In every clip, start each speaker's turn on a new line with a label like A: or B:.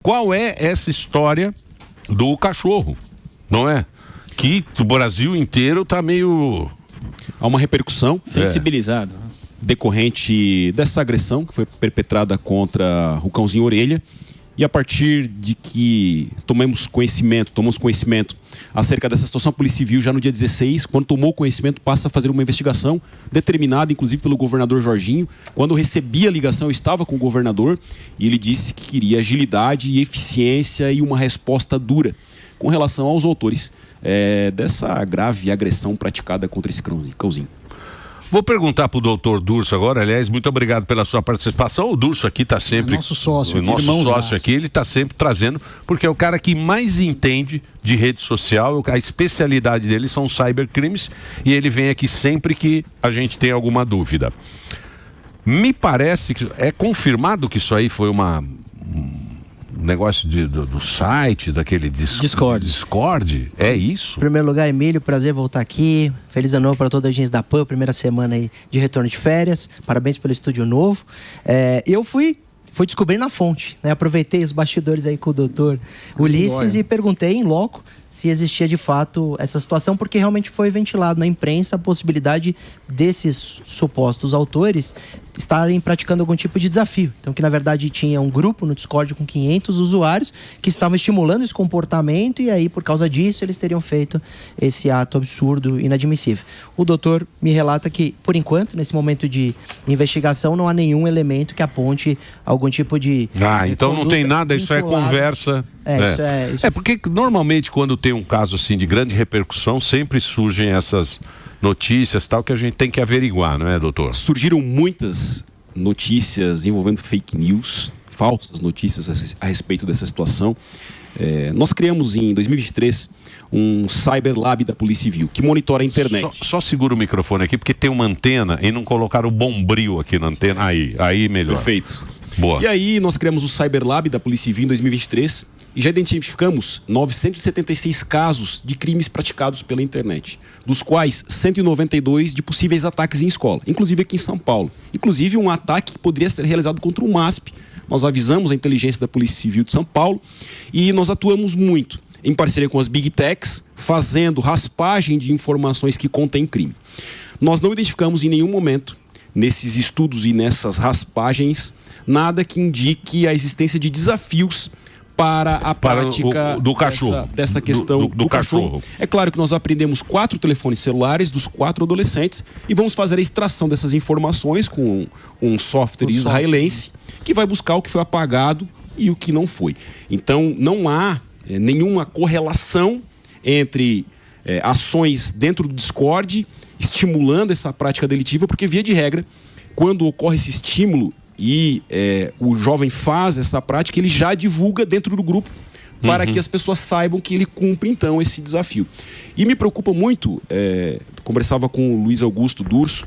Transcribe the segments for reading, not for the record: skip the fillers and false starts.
A: Qual é essa história do cachorro, não é? Que o Brasil inteiro tá meio...
B: Há uma repercussão
C: sensibilizado
B: decorrente dessa agressão que foi perpetrada contra o cãozinho Orelha. E a partir de que tomamos conhecimento acerca dessa situação, a Polícia Civil, já no dia 16, quando tomou conhecimento, passa a fazer uma investigação determinada, inclusive pelo governador Jorginho. Quando eu recebi a ligação, eu estava com o governador e ele disse que queria agilidade e eficiência e uma resposta dura com relação aos autores dessa grave agressão praticada contra esse cãozinho.
A: Vou perguntar para o doutor Durso agora. Aliás, muito obrigado pela sua participação. O Durso aqui está sempre...
D: Nosso sócio.
A: O nosso sócio aqui, ele está sempre trazendo, porque é o cara que mais entende de rede social. A especialidade dele são cybercrimes e ele vem aqui sempre que a gente tem alguma dúvida. Me parece que é confirmado que isso aí foi um negócio do site, daquele Discord. É isso?
E: Em primeiro lugar, Emílio, prazer voltar aqui. Feliz ano novo para toda a gente da PAN, primeira semana aí de retorno de férias. Parabéns pelo estúdio novo. Eu fui descobrindo a fonte, né? Aproveitei os bastidores aí com o doutor Ulisses e perguntei em loco se existia de fato essa situação, porque realmente foi ventilado na imprensa a possibilidade desses supostos autores estarem praticando algum tipo de desafio. Então, que na verdade tinha um grupo no Discord com 500 usuários que estavam estimulando esse comportamento e aí, por causa disso, eles teriam feito esse ato absurdo, inadmissível. O doutor me relata que, por enquanto, nesse momento de investigação, não há nenhum elemento que aponte algum tipo de...
A: então não tem nada, isso é conversa...
E: Isso
A: porque normalmente quando tem um caso assim de grande repercussão, sempre surgem essas notícias tal que a gente tem que averiguar, não é, doutor?
B: Surgiram muitas notícias envolvendo fake news, falsas notícias a respeito dessa situação. Nós criamos em 2023 um Cyber Lab da Polícia Civil, que monitora a internet.
A: Só segura o microfone aqui, porque tem uma antena e não colocaram o bombril aqui na antena. Aí melhor.
B: Perfeito.
A: Boa.
B: E aí nós criamos o Cyber Lab da Polícia Civil em 2023 e já identificamos 976 casos de crimes praticados pela internet, dos quais 192 de possíveis ataques em escola, inclusive aqui em São Paulo. Inclusive um ataque que poderia ser realizado contra o MASP. Nós avisamos a inteligência da Polícia Civil de São Paulo e nós atuamos muito em parceria com as Big Techs, fazendo raspagem de informações que contêm crime. Nós não identificamos em nenhum momento, nesses estudos e nessas raspagens, nada que indique a existência de desafios para a prática
A: do cachorro.
B: dessa questão do cachorro. É claro que nós apreendemos 4 telefones celulares dos 4 adolescentes e vamos fazer a extração dessas informações com um software israelense que vai buscar o que foi apagado e o que não foi. Então, não há nenhuma correlação entre ações dentro do Discord estimulando essa prática delitiva, porque, via de regra, quando ocorre esse estímulo e o jovem faz essa prática, ele já divulga dentro do grupo para que as pessoas saibam que ele cumpre, então, esse desafio. E me preocupa muito, conversava com o Luiz Augusto Durso,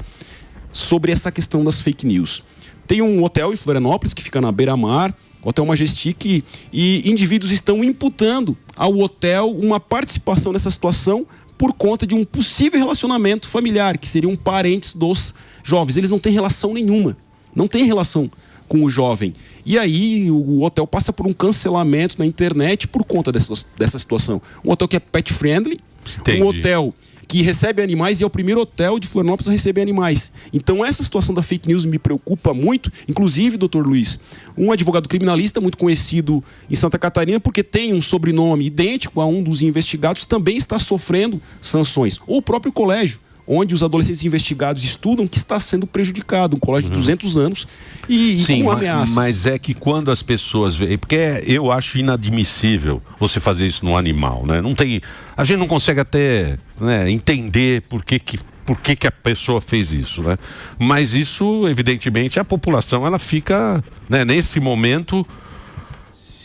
B: sobre essa questão das fake news. Tem um hotel em Florianópolis que fica na beira-mar, o Hotel Majestic, e indivíduos estão imputando ao hotel uma participação nessa situação por conta de um possível relacionamento familiar, que seriam parentes dos jovens. Eles não têm relação nenhuma. Não tem relação com o jovem. E aí o hotel passa por um cancelamento na internet por conta dessa situação. Um hotel que é pet friendly,
A: Entendi.
B: Um hotel que recebe animais e é o primeiro hotel de Florianópolis a receber animais. Então essa situação da fake news me preocupa muito. Inclusive, doutor Luiz, um advogado criminalista muito conhecido em Santa Catarina, porque tem um sobrenome idêntico a um dos investigados, também está sofrendo sanções. Ou o próprio colégio, onde os adolescentes investigados estudam, que está sendo prejudicado, um colégio de 200 anos e
A: Sim,
B: com ameaças.
A: Mas é que quando as pessoas veem, porque eu acho inadmissível você fazer isso no animal, né? Não tem, a gente não consegue até, né, entender por que a pessoa fez isso, né? Mas isso, evidentemente, a população, ela fica, né, nesse momento...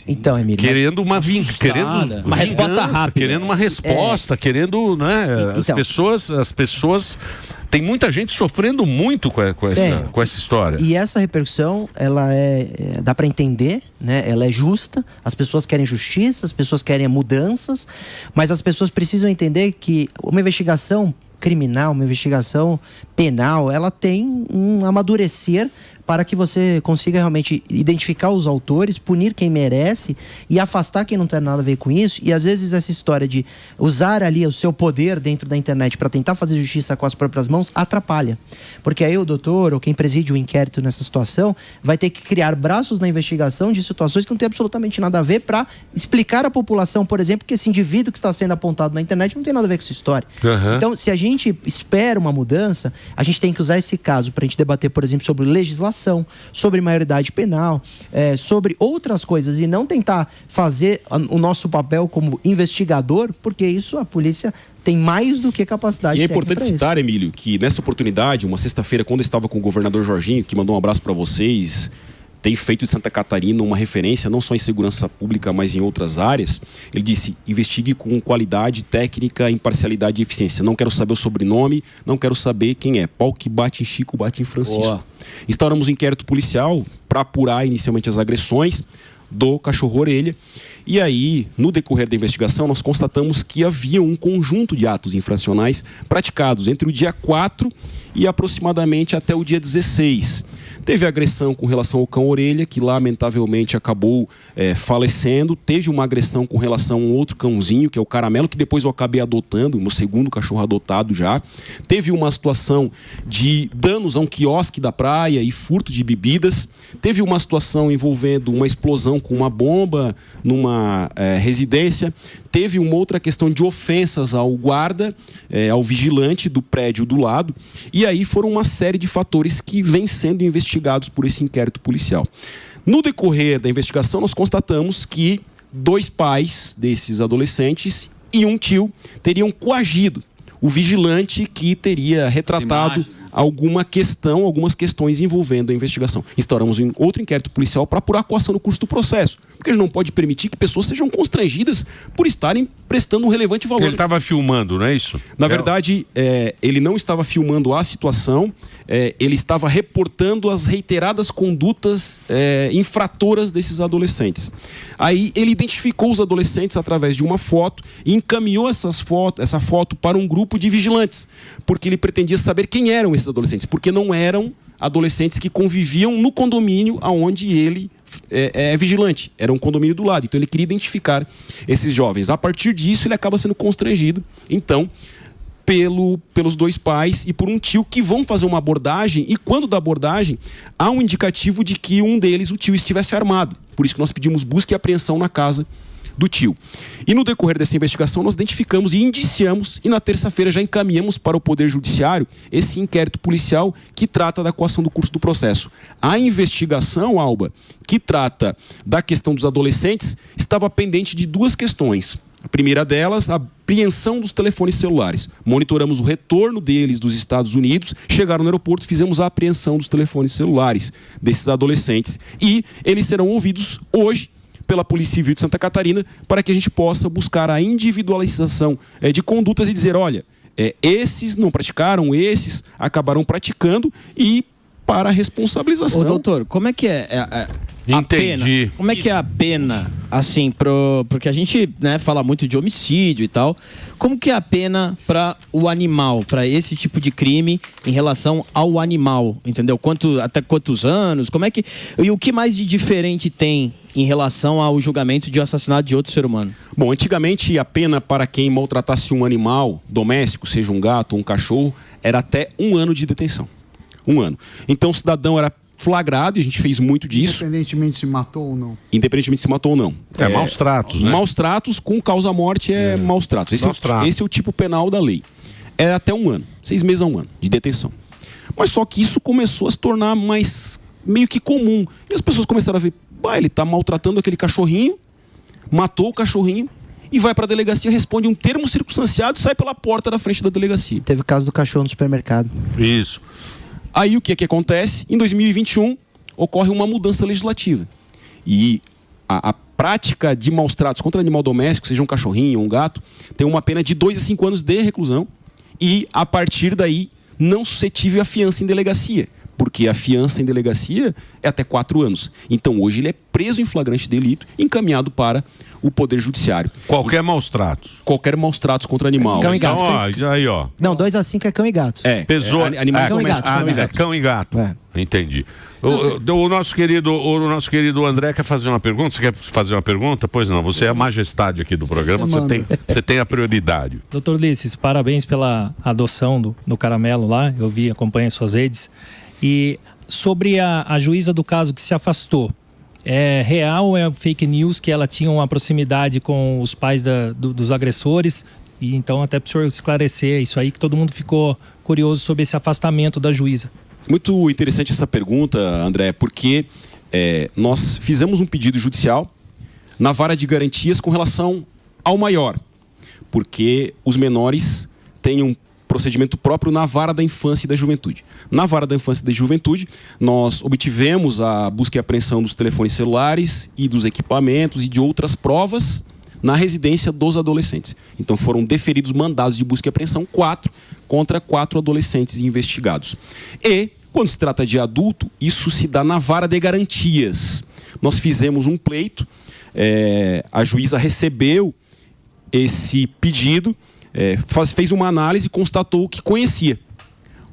E: Então, Emílio,
A: querendo uma
C: resposta rápida.
A: Querendo uma resposta, querendo, né?
E: Então,
A: as pessoas tem muita gente sofrendo muito com essa história.
E: E essa repercussão, ela dá para entender, né? Ela é justa, as pessoas querem justiça, as pessoas querem mudanças, mas as pessoas precisam entender que uma investigação criminal, uma investigação penal, ela tem um amadurecer para que você consiga realmente identificar os autores, punir quem merece e afastar quem não tem nada a ver com isso. E às vezes essa história de usar ali o seu poder dentro da internet para tentar fazer justiça com as próprias mãos atrapalha. Porque aí o doutor ou quem preside o inquérito nessa situação vai ter que criar braços na investigação de situações que não tem absolutamente nada a ver para explicar à população, por exemplo, que esse indivíduo que está sendo apontado na internet não tem nada a ver com essa história. Então, se a gente espera uma mudança, a gente tem que usar esse caso para a gente debater, por exemplo, sobre legislação, sobre maioridade penal, sobre outras coisas e não tentar fazer o nosso papel como investigador, porque isso a polícia tem mais do que capacidade.
B: E é importante citar, Emílio, que nessa oportunidade, uma sexta-feira, quando eu estava com o governador Jorginho, que mandou um abraço para vocês, tem feito de Santa Catarina uma referência, não só em segurança pública, mas em outras áreas. Ele disse, investigue com qualidade, técnica, imparcialidade e eficiência. Não quero saber o sobrenome, não quero saber quem é. Pau que bate em Chico, bate em Francisco. Boa. Instauramos um inquérito policial para apurar inicialmente as agressões do cachorro-orelha. E aí, no decorrer da investigação, nós constatamos que havia um conjunto de atos infracionais praticados entre o dia 4 e aproximadamente até o dia 16. Teve agressão com relação ao cão-orelha, que lamentavelmente acabou falecendo. Teve uma agressão com relação a um outro cãozinho, que é o Caramelo, que depois eu acabei adotando, o meu segundo cachorro adotado já. Teve uma situação de danos a um quiosque da praia e furto de bebidas. Teve uma situação envolvendo uma explosão com uma bomba numa residência. Teve uma outra questão de ofensas ao guarda, ao vigilante do prédio do lado. E aí foram uma série de fatores que vêm sendo investigados por esse inquérito policial. No decorrer da investigação, nós constatamos que 2 pais desses adolescentes e um tio teriam coagido o vigilante que teria retratado algumas questões envolvendo a investigação. Instauramos um outro inquérito policial para apurar a coação no curso do processo, porque a gente não pode permitir que pessoas sejam constrangidas por estarem prestando um relevante valor.
A: Ele estava filmando, não é isso?
B: Na verdade, ele não estava filmando a situação, ele estava reportando as reiteradas condutas infratoras desses adolescentes. Aí ele identificou os adolescentes através de uma foto e encaminhou essa foto para um grupo de vigilantes, porque ele pretendia saber quem eram esses adolescentes, porque não eram adolescentes que conviviam no condomínio onde ele é vigilante, era um condomínio do lado, então ele queria identificar esses jovens. A partir disso ele acaba sendo constrangido, então, pelos 2 pais e por um tio que vão fazer uma abordagem, e quando da abordagem há um indicativo de que um deles, o tio, estivesse armado. Por isso que nós pedimos busca e apreensão na casa do tio. E no decorrer dessa investigação nós identificamos e indiciamos, e na terça-feira já encaminhamos para o Poder Judiciário esse inquérito policial que trata da coação do curso do processo. A investigação, Alba, que trata da questão dos adolescentes, estava pendente de 2 questões. A primeira delas, a apreensão dos telefones celulares. Monitoramos o retorno deles dos Estados Unidos, chegaram no aeroporto, fizemos a apreensão dos telefones celulares desses adolescentes. E eles serão ouvidos hoje pela Polícia Civil de Santa Catarina para que a gente possa buscar a individualização de condutas e dizer, olha, esses não praticaram, esses acabaram praticando, e para a responsabilização.
C: Ô, doutor, como é que a pena? Como é que é a pena, assim, porque a gente, né, fala muito de homicídio e tal. Como que é a pena para o animal, para esse tipo de crime em relação ao animal, entendeu? Até quantos anos? Como é que, e o que mais de diferente tem em relação ao julgamento de assassinato de outro ser humano?
B: Bom, antigamente a pena para quem maltratasse um animal doméstico, seja um gato ou um cachorro, era até 1 ano de detenção. 1 ano. Então o cidadão era flagrado, e a gente fez muito disso.
D: Independentemente se matou ou não.
B: Independentemente se matou ou não.
A: Maus tratos, né?
B: Maus tratos com causa-morte maus tratos. Esse é o tipo penal da lei. É até 1 ano, 6 meses a 1 ano de detenção. Mas só que isso começou a se tornar mais meio que comum. E as pessoas começaram a ver, ele está maltratando aquele cachorrinho, matou o cachorrinho, e vai para a delegacia, responde um termo circunstanciado e sai pela porta da frente da delegacia.
E: Teve o caso do cachorro no supermercado.
A: Isso.
B: Aí o que acontece? Em 2021 ocorre uma mudança legislativa. E a prática de maus tratos contra animal doméstico, seja um cachorrinho ou um gato, tem uma pena de 2 a 5 anos de reclusão, e a partir daí não suscetível a fiança em delegacia, porque a fiança em delegacia é até 4 anos. Então hoje ele é preso em flagrante delito e encaminhado para o Poder Judiciário.
A: Qualquer maus tratos.
B: Qualquer maus tratos contra animal.
E: Cão e gato.
A: Então, aí, ó.
E: Não, 2 a 5 é cão e gato.
A: Pessoa,
B: animal
E: cão e gato.
A: Cão e gato.
E: É.
A: Entendi. O nosso querido André quer fazer uma pergunta? Você quer fazer uma pergunta? Pois não, você é a majestade aqui do programa, você tem a prioridade.
D: Doutor Ulisses, parabéns pela adoção do caramelo lá, eu acompanho suas redes. E sobre a juíza do caso que se afastou, é real ou é fake news que ela tinha uma proximidade com os pais dos agressores? E então até para o senhor esclarecer isso aí, que todo mundo ficou curioso sobre esse afastamento da juíza.
B: Muito interessante essa pergunta, André, porque nós fizemos um pedido judicial na vara de garantias com relação ao maior, porque os menores têm um procedimento próprio na vara da infância e da juventude. Na vara da infância e da juventude, nós obtivemos a busca e apreensão dos telefones celulares e dos equipamentos e de outras provas na residência dos adolescentes. Então foram deferidos mandados de busca e apreensão 4 contra 4 adolescentes investigados. E, quando se trata de adulto, isso se dá na vara de garantias. Nós fizemos um pleito, a juíza recebeu esse pedido, fez uma análise e constatou que conhecia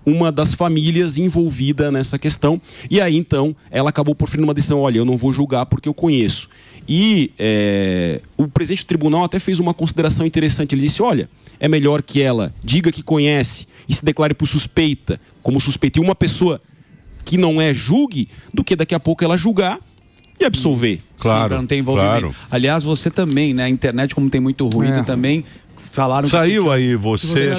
B: uma das famílias envolvida nessa questão. E aí, então, ela acabou proferindo uma decisão: olha, eu não vou julgar porque eu conheço. E o presidente do tribunal até fez uma consideração interessante. Ele disse: olha, é melhor que ela diga que conhece e se declare por suspeita, como suspeita, e uma pessoa que não julgue, do que daqui a pouco ela julgar e absolver.
F: Claro, sim, não tem envolvimento. Claro. Aliás, você também, né? A internet, como tem muito ruído também, falaram
A: saiu
F: que
A: aí você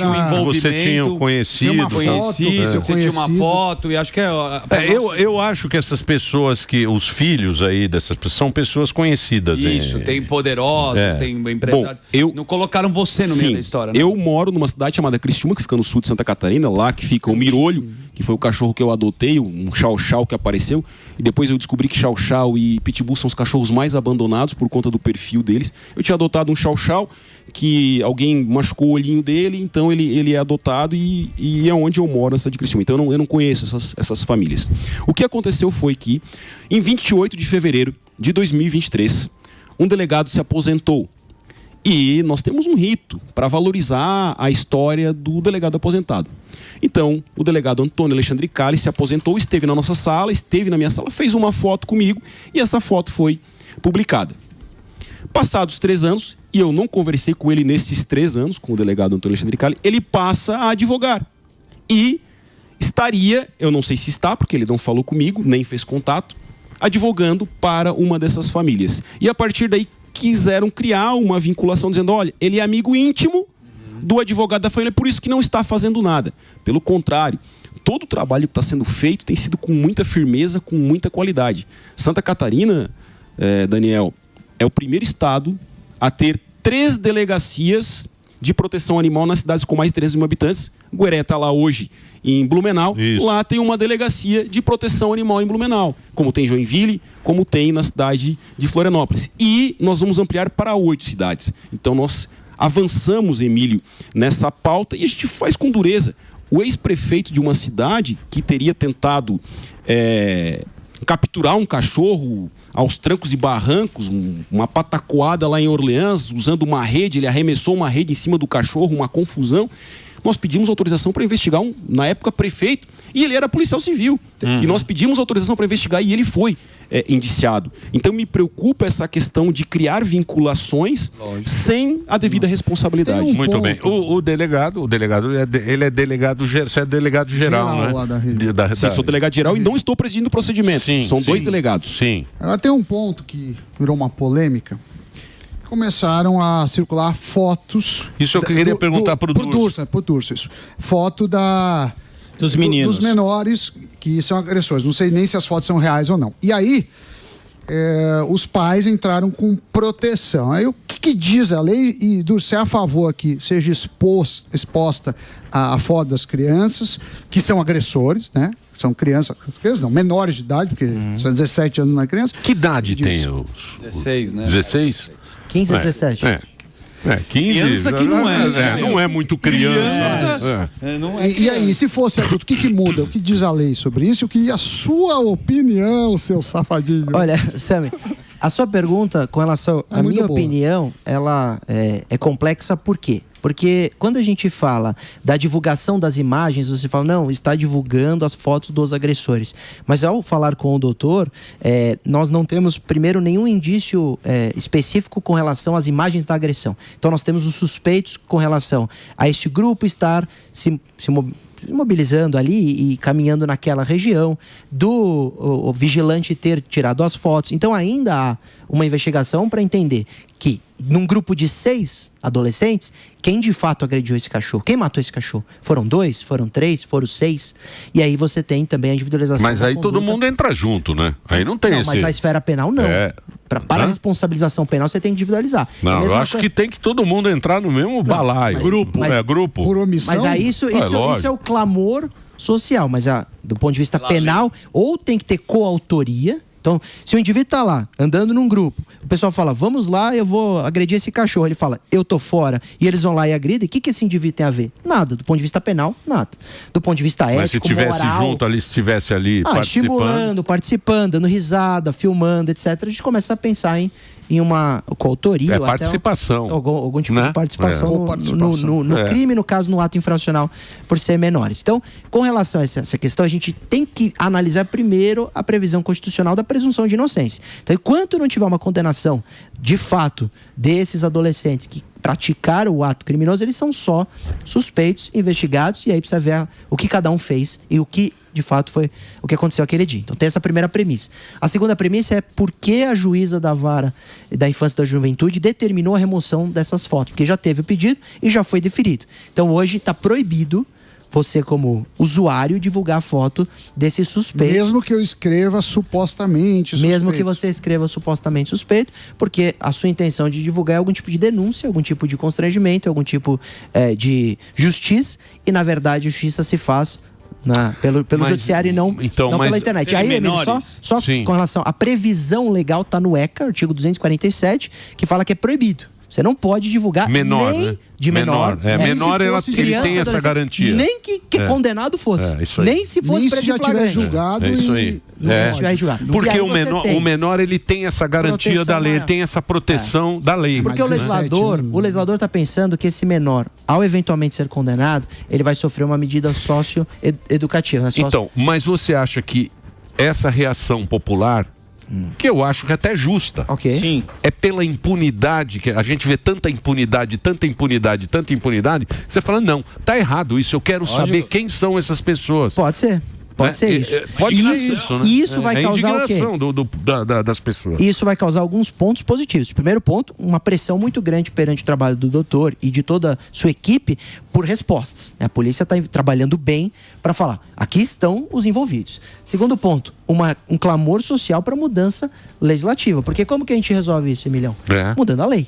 A: tinha conhecido,
F: você tinha uma foto, e acho que
A: eu acho que essas pessoas, os filhos aí dessas pessoas são pessoas conhecidas.
F: Isso, tem poderosos, tem empresários.
B: Bom,
F: não colocaram você no meio da história, né?
B: Eu moro numa cidade chamada Criciúma, que fica no sul de Santa Catarina, lá que fica o Mirolho, que foi o cachorro que eu adotei, um chau-chau que apareceu, e depois eu descobri que chau-chau e pitbull são os cachorros mais abandonados por conta do perfil deles. Eu tinha adotado um chau-chau que alguém machucou o olhinho dele, então ele é adotado e é onde eu moro, nessa de Criciúma. Então eu não conheço essas famílias. O que aconteceu foi que, em 28 de fevereiro de 2023, um delegado se aposentou. E nós temos um rito para valorizar a história do delegado aposentado. Então, o delegado Antônio Alexandre Calli se aposentou, esteve na nossa sala, esteve na minha sala, fez uma foto comigo e essa foto foi publicada. Passados 3 anos, e eu não conversei com ele nesses 3 anos, com o delegado Antônio Alexandre Calli, ele passa a advogar. E estaria, eu não sei se está, porque ele não falou comigo, nem fez contato, advogando para uma dessas famílias. E a partir daí quiseram criar uma vinculação, dizendo: olha, ele é amigo íntimo do advogado da família, por isso que não está fazendo nada. Pelo contrário, todo o trabalho que está sendo feito tem sido com muita firmeza, com muita qualidade. Santa Catarina, Daniel, é o primeiro estado a ter 3 delegacias de proteção animal nas cidades com mais de 13 mil habitantes. Gueré está lá hoje em Blumenau. Isso. Lá tem uma delegacia de proteção animal em Blumenau, como tem em Joinville, como tem na cidade de Florianópolis. E nós vamos ampliar para 8 cidades. Então nós avançamos, Emílio, nessa pauta, e a gente faz com dureza. O ex-prefeito de uma cidade que teria tentado capturar um cachorro aos trancos e barrancos, uma patacoada lá em Orleans, usando uma rede, ele arremessou uma rede em cima do cachorro, uma confusão. Nós pedimos autorização para investigar na época, prefeito, e ele era policial civil. E nós pedimos autorização para investigar e ele foi indiciado. Então me preocupa essa questão de criar vinculações sem a devida responsabilidade.
A: Muito bem. O delegado, ele é delegado, você é delegado geral, né?
G: Lá da
B: Sim, sou delegado geral e não estou presidindo o procedimento. São 2 delegados.
A: Sim.
G: Agora tem um ponto que virou uma polêmica. Começaram a circular fotos.
A: Isso eu queria perguntar para o
G: Durso. Isso. Foto
C: dos meninos.
G: Dos menores que são agressores. Não sei nem se as fotos são reais ou não. E aí, os pais entraram com proteção. Aí o que diz a lei? E Durso, você é a favor que seja exposta a foto das crianças, que são agressores, né? São crianças não, menores de idade, porque são 17 anos não é criança.
A: Que idade tem os
F: 16, né?
A: 16?
E: 15 a 17.
A: 15
F: criança que não é.
A: Não é muito criança.
G: E aí, se fosse adulto, o que muda? O que diz a lei sobre isso? O que a sua opinião, seu safadinho?
E: Olha, Sammy, a sua pergunta com relação à minha opinião, ela é complexa por quê? Porque quando a gente fala da divulgação das imagens, você fala, não, está divulgando as fotos dos agressores. Mas ao falar com o doutor, nós não temos, primeiro, nenhum indício específico com relação às imagens da agressão. Então nós temos os suspeitos com relação a este grupo estar se mobilizando ali e caminhando naquela região, o vigilante ter tirado as fotos. Então ainda há uma investigação para entender que num grupo de 6 adolescentes, quem de fato agrediu esse cachorro? Quem matou esse cachorro? Foram 2? Foram 3? Foram 6? E aí você tem também a individualização.
A: Mas aí todo mundo entra junto, né? Aí não tem
E: Mas na esfera penal não. Para a responsabilização penal você tem que individualizar.
A: Não, eu acho que tem que todo mundo entrar no mesmo balaio. Grupo. Grupo.
G: Por omissão?
E: Mas aí isso é o clamor social. Mas do ponto de vista penal, ou tem que ter coautoria. Então, se o indivíduo está lá, andando num grupo, o pessoal fala, vamos lá, eu vou agredir esse cachorro. Ele fala, eu tô fora. E eles vão lá e agridem. O que esse indivíduo tem a ver? Nada. Do ponto de vista penal, nada. Do ponto de vista ético,
A: mas se estivesse junto ali, se estivesse ali
E: participando, dando risada, filmando, etc., a gente começa a pensar em uma coautoria.
A: Participação.
E: Algum tipo de participação no crime, no caso, no ato infracional, por ser menores. Então, com relação a essa questão, a gente tem que analisar primeiro a previsão constitucional da presunção de inocência. Então, enquanto não tiver uma condenação, de fato, desses adolescentes que praticaram o ato criminoso, eles são só suspeitos, investigados, e aí precisa ver o que cada um fez e o que de fato foi o que aconteceu aquele dia. Então tem essa primeira premissa. A segunda premissa é por que a juíza da vara da infância e da juventude determinou a remoção dessas fotos, porque já teve o pedido e já foi deferido. Então hoje está proibido você, como usuário, divulgar a foto desse suspeito.
G: Mesmo que eu escreva supostamente suspeito.
E: Mesmo que você escreva supostamente suspeito, porque a sua intenção de divulgar é algum tipo de denúncia, algum tipo de constrangimento, algum tipo de justiça, e na verdade a justiça se faz pelo judiciário e não pela internet. Aí, Emílio, só com relação à previsão legal, está no ECA, artigo 247, que fala que é proibido. Você não pode divulgar
A: menor,
E: nem
A: né?
E: de menor.
A: Menor, ele tem essa garantia.
E: Nem que condenado fosse. Nem se fosse
G: preso em flagrante. Julgado.
A: É isso aí. Porque o menor ele tem essa garantia da lei, ele tem essa proteção da lei.
E: Porque o legislador está pensando que esse menor, ao eventualmente ser condenado, ele vai sofrer uma medida socioeducativa. Né?
A: Então, mas você acha que essa reação popular, que eu acho que até é justa.
E: Sim.
A: É pela impunidade, que a gente vê tanta impunidade, que você fala, não, tá errado isso, eu quero saber quem são essas pessoas.
E: Pode ser. Pode ser isso.
A: Pode ser isso, né?
E: Isso vai causar o quê?
A: Das pessoas.
E: Isso vai causar alguns pontos positivos. Primeiro ponto, uma pressão muito grande perante o trabalho do doutor e de toda a sua equipe por respostas. A polícia está trabalhando bem para falar, aqui estão os envolvidos. Segundo ponto, um clamor social para mudança legislativa. Porque como que a gente resolve isso, Emilhão? Mudando a lei.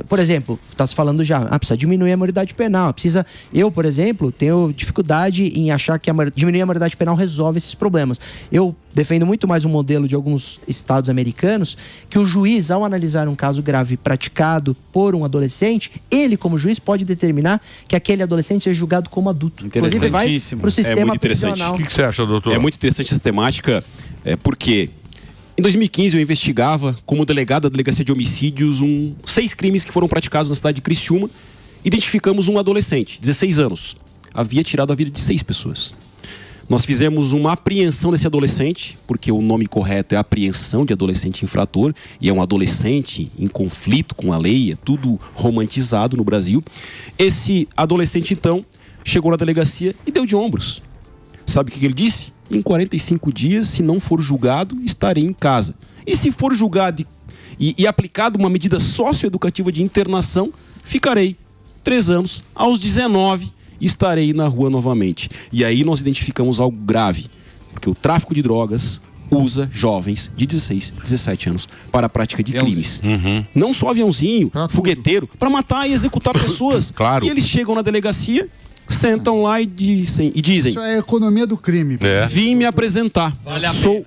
E: Por exemplo, está se falando já, precisa diminuir a maioridade penal. Eu, por exemplo, tenho dificuldade em achar que diminuir a maioridade penal resolve esses problemas. Eu defendo muito mais um modelo de alguns estados americanos, que o juiz, ao analisar um caso grave praticado por um adolescente, ele, como juiz, pode determinar que aquele adolescente seja julgado como adulto. Inclusive, vai para o sistema prisional.
A: O que você acha, doutor?
B: É muito interessante essa temática, porque em 2015 eu investigava, como delegado da Delegacia de Homicídios, 6 crimes que foram praticados na cidade de Criciúma. Identificamos um adolescente, 16 anos. Havia tirado a vida de 6 pessoas. Nós fizemos uma apreensão desse adolescente, porque o nome correto é apreensão de adolescente infrator, e é um adolescente em conflito com a lei, é tudo romantizado no Brasil. Esse adolescente, então, chegou na delegacia e deu de ombros. Sabe o que ele disse? Em 45 dias, se não for julgado, estarei em casa. E se for julgado e aplicado uma medida socioeducativa de internação, ficarei 3 anos, aos 19 estarei na rua novamente. E aí nós identificamos algo grave, porque o tráfico de drogas usa jovens de 16, 17 anos para a prática de crimes. Não só aviãozinho, fogueteiro, para matar e executar pessoas.
A: Claro.
B: E eles chegam na delegacia, sentam lá e dizem...
G: Isso é a economia do crime.
B: Vim me apresentar.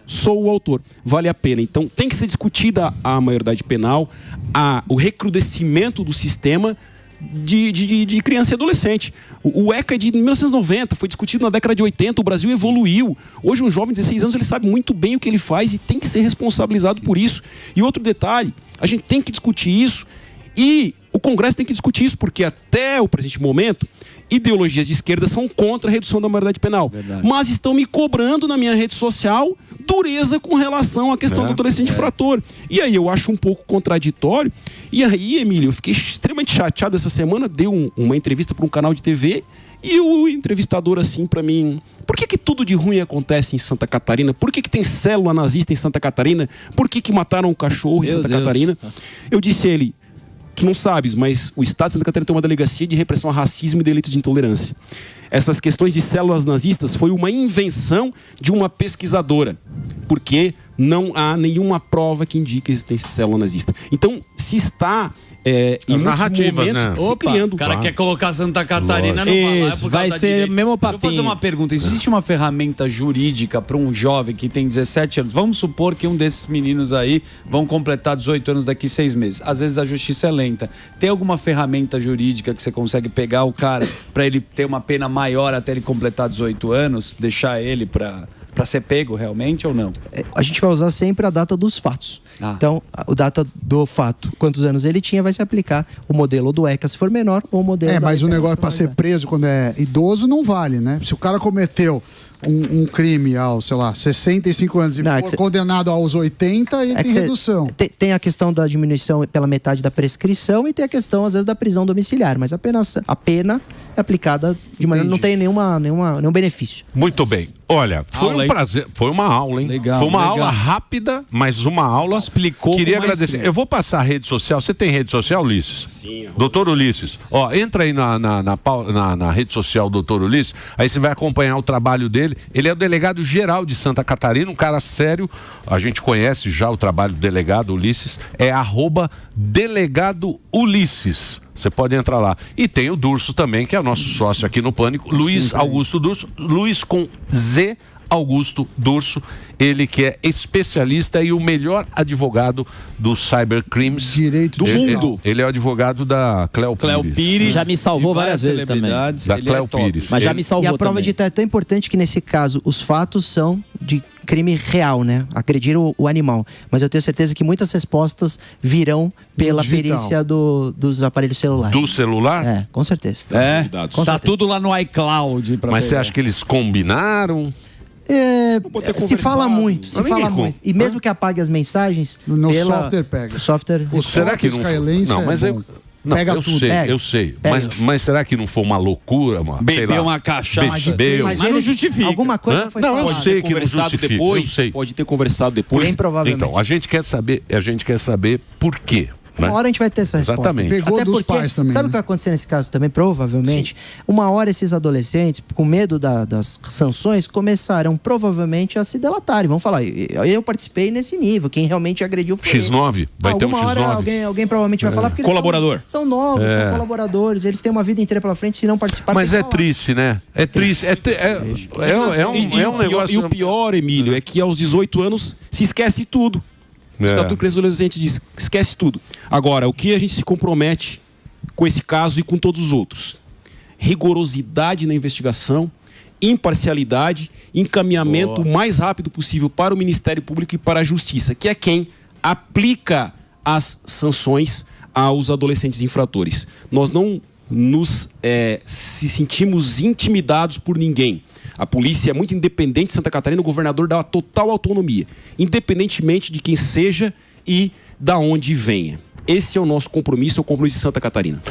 B: Sou o autor. Vale a pena. Então tem que ser discutida a maioridade penal, o recrudescimento do sistema, de criança e adolescente. O ECA é de 1990, foi discutido na década de 80, o Brasil evoluiu. Hoje um jovem de 16 anos, ele sabe muito bem o que ele faz e tem que ser responsabilizado por isso. E outro detalhe, a gente tem que discutir isso e o Congresso tem que discutir isso, porque até o presente momento, ideologias de esquerda são contra a redução da maioridade penal. Verdade. Mas estão me cobrando na minha rede social dureza com relação à questão do adolescente infrator. E aí eu acho um pouco contraditório. E aí, Emílio, eu fiquei extremamente chateado essa semana, deu uma entrevista para um canal de TV e o entrevistador assim para mim: por que tudo de ruim acontece em Santa Catarina? Por que tem célula nazista em Santa Catarina? Por que mataram um cachorro em Santa Catarina? Eu disse a ele: tu não sabes, mas o Estado de Santa Catarina tem uma delegacia de repressão a racismo e delitos de intolerância. Essas questões de células nazistas foi uma invenção de uma pesquisadora, porque não há nenhuma prova que indique a existência de célula nazista. Então, se está em narrativas,
F: né?
B: Se criando...
F: O cara quer colocar Santa Catarina no balaio.
C: Vai ser o mesmo papinho.
F: Deixa eu fazer uma pergunta. Existe uma ferramenta jurídica para um jovem que tem 17 anos? Vamos supor que um desses meninos aí vão completar 18 anos daqui 6 meses. Às vezes a justiça é lenta. Tem alguma ferramenta jurídica que você consegue pegar o cara para ele ter uma pena maior até ele completar 18 anos? Deixar ele para ser pego realmente ou não?
E: A gente vai usar sempre a data dos fatos. Então, a data do fato, quantos anos ele tinha, vai se aplicar o modelo do ECA se for menor ou o modelo
G: mas o negócio para ser preso quando é idoso não vale, né? Se o cara cometeu um crime aos, sei lá, 65 anos e for condenado aos 80, ele tem redução.
E: Tem a questão da diminuição pela metade da prescrição e tem a questão, às vezes, da prisão domiciliar. Mas apenas a pena é aplicada de maneira... Não tem nenhum benefício.
A: Muito bem. Olha, foi um prazer. Foi uma aula, hein?
F: Legal,
A: foi uma aula rápida, mas uma aula.
F: Explicou.
A: Queria agradecer. Eu vou passar a rede social. Você tem rede social, Ulisses?
B: Sim.
A: Doutor Ulisses. Ó, entra aí na rede social do Doutor Ulisses. Aí você vai acompanhar o trabalho dele. Ele é o delegado geral de Santa Catarina, um cara sério. A gente conhece já o trabalho do delegado Ulisses. É @delegado Ulisses. Você pode entrar lá. E tem o Durso também, que é nosso sócio aqui no Pânico, Luiz Augusto Durso, Luiz com Z, Augusto Durso, ele que é especialista e o melhor advogado do cybercrimes
G: direito
B: do mundo.
A: Ele é o advogado da Cleo Pires.
C: Já me salvou várias vezes também.
A: Da Cleo Pires.
C: Mas já me salvou.
E: E a prova
C: também.
E: de é tão importante que nesse caso os fatos são de crime real, né? Agrediram o animal. Mas eu tenho certeza que muitas respostas virão pela perícia dos aparelhos celulares.
A: Do celular?
E: É, com certeza.
F: Tá tudo lá no iCloud.
A: Mas você acha que eles combinaram?
E: Se fala muito, E mesmo que apague as mensagens,
G: no software pega.
A: Será que não
G: israelense
A: não, mas pega tudo. Eu sei. Mas será que não foi uma loucura, mano?
F: Bebeu uma cachaça.
A: Mas
F: não justifica.
E: Alguma coisa foi
A: falada. Eu sei que não justifica.
B: Depois, pode ter conversado depois.
E: Bem provavelmente.
A: Então, a gente quer saber por quê.
E: Uma hora a gente vai ter essa resposta.
A: Exatamente.
G: Pegou
E: até
G: dos
E: porque,
G: pais também.
E: sabe o que vai acontecer nesse caso também? Provavelmente, uma hora esses adolescentes, com medo das sanções, começarão provavelmente a se delatarem. Vão falar, eu participei nesse nível, quem realmente agrediu foi
A: X9, vai ter um X9.
E: Hora alguém provavelmente vai falar, porque
B: colaborador.
E: Eles são novos, são colaboradores, eles têm uma vida inteira pela frente, se não participar...
A: Mas é triste, né? É triste. É um negócio...
B: E o pior, Emílio, é que aos 18 anos se esquece tudo. O Estatuto de Criança e Adolescente diz, esquece tudo. Agora, o que a gente se compromete com esse caso e com todos os outros? Rigorosidade na investigação, imparcialidade, encaminhamento o mais rápido possível para o Ministério Público e para a Justiça, que é quem aplica as sanções aos adolescentes infratores. Nós não se sentimos intimidados por ninguém. A polícia é muito independente, Santa Catarina, o governador dá total autonomia, independentemente de quem seja e da onde venha. Esse é o nosso compromisso, é o compromisso de Santa Catarina.